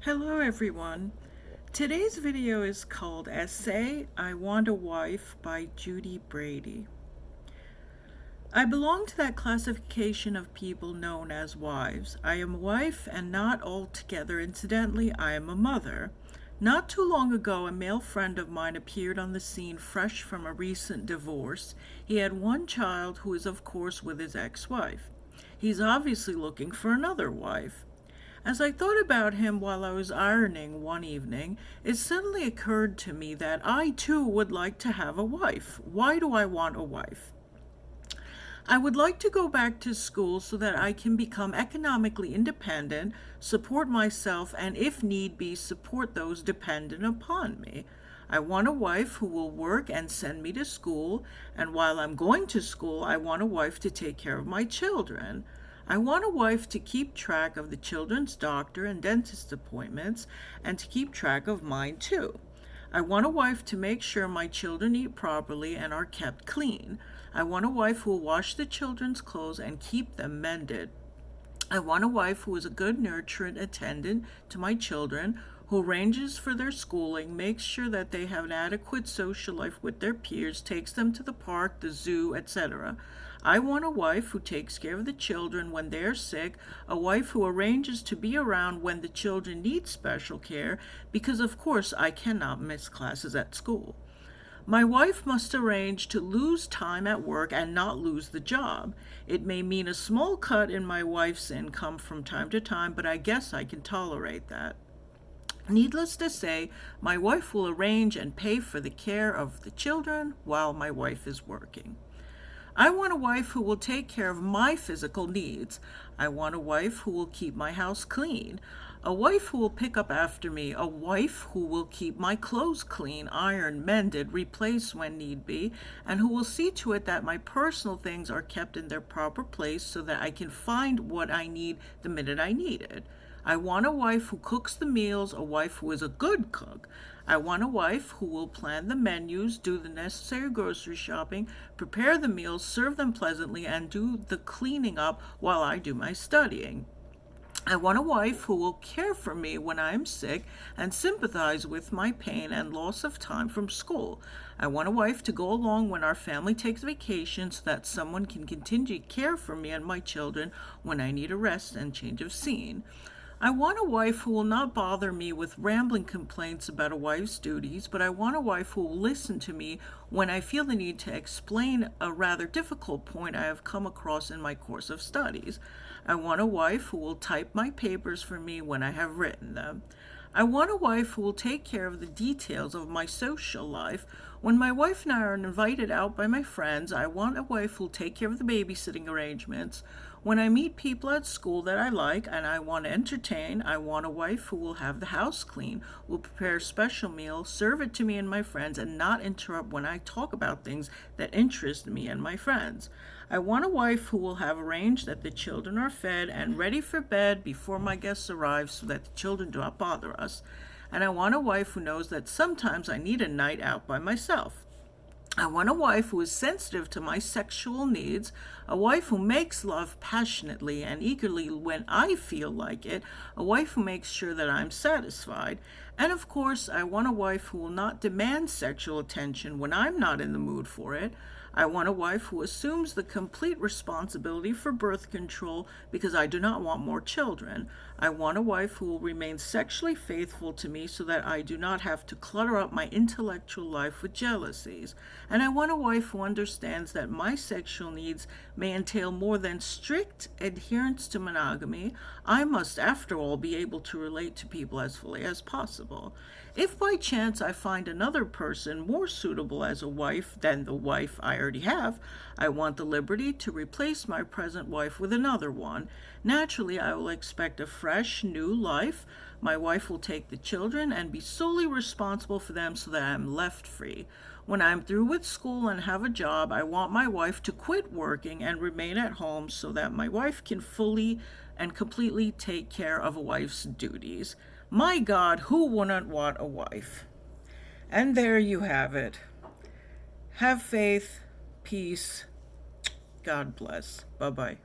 Hello everyone. Today's video is called Essay I Want a Wife by Judy Brady. I belong to that classification of people known as wives. I am a wife and not altogether incidentally, I am a mother. Not too long ago, a male friend of mine appeared on the scene fresh from a recent divorce. He had one child who is of course with his ex-wife. He's obviously looking for another wife. As I thought about him while I was ironing one evening, it suddenly occurred to me that I too would like to have a wife. Why do I want a wife? I would like to go back to school so that I can become economically independent, support myself, and if need be, support those dependent upon me. I want a wife who will work and send me to school, and while I'm going to school, I want a wife to take care of my children. I want a wife to keep track of the children's doctor and dentist appointments and to keep track of mine too. I want a wife to make sure my children eat properly and are kept clean. I want a wife who will wash the children's clothes and keep them mended. I want a wife who is a good nurturant attendant to my children, who arranges for their schooling, makes sure that they have an adequate social life with their peers, takes them to the park, the zoo, etc. I want a wife who takes care of the children when they are sick, a wife who arranges to be around when the children need special care, because of course I cannot miss classes at school. My wife must arrange to lose time at work and not lose the job. It may mean a small cut in my wife's income from time to time, but I guess I can tolerate that. Needless to say, my wife will arrange and pay for the care of the children while my wife is working. I want a wife who will take care of my physical needs. I want a wife who will keep my house clean. A wife who will pick up after me. A wife who will keep my clothes clean, ironed, mended, replaced when need be, and who will see to it that my personal things are kept in their proper place so that I can find what I need the minute I need it. I want a wife who cooks the meals, a wife who is a good cook. I want a wife who will plan the menus, do the necessary grocery shopping, prepare the meals, serve them pleasantly, and do the cleaning up while I do my studying. I want a wife who will care for me when I am sick and sympathize with my pain and loss of time from school. I want a wife to go along when our family takes vacation so that someone can continue to care for me and my children when I need a rest and change of scene. I want a wife who will not bother me with rambling complaints about a wife's duties, but I want a wife who will listen to me when I feel the need to explain a rather difficult point I have come across in my course of studies. I want a wife who will type my papers for me when I have written them. I want a wife who will take care of the details of my social life. When my wife and I are invited out by my friends, I want a wife who will take care of the babysitting arrangements. When I meet people at school that I like and I want to entertain, I want a wife who will have the house clean, will prepare a special meal, serve it to me and my friends, and not interrupt when I talk about things that interest me and my friends. I want a wife who will have arranged that the children are fed and ready for bed before my guests arrive so that the children do not bother us. And I want a wife who knows that sometimes I need a night out by myself. I want a wife who is sensitive to my sexual needs, a wife who makes love passionately and eagerly when I feel like it, a wife who makes sure that I'm satisfied, and of course, I want a wife who will not demand sexual attention when I'm not in the mood for it. I want a wife who assumes the complete responsibility for birth control because I do not want more children. I want a wife who will remain sexually faithful to me so that I do not have to clutter up my intellectual life with jealousies. And I want a wife who understands that my sexual needs may entail more than strict adherence to monogamy. I must, after all, be able to relate to people as fully as possible. If by chance I find another person more suitable as a wife than the wife I already have, I want the liberty to replace my present wife with another one. Naturally, I will expect a fresh, new life. My wife will take the children and be solely responsible for them so that I am left free. When I'm through with school and have a job, I want my wife to quit working and remain at home so that my wife can fully and completely take care of a wife's duties. My God, who wouldn't want a wife? And there you have it. Have faith, peace. God bless. Bye-bye.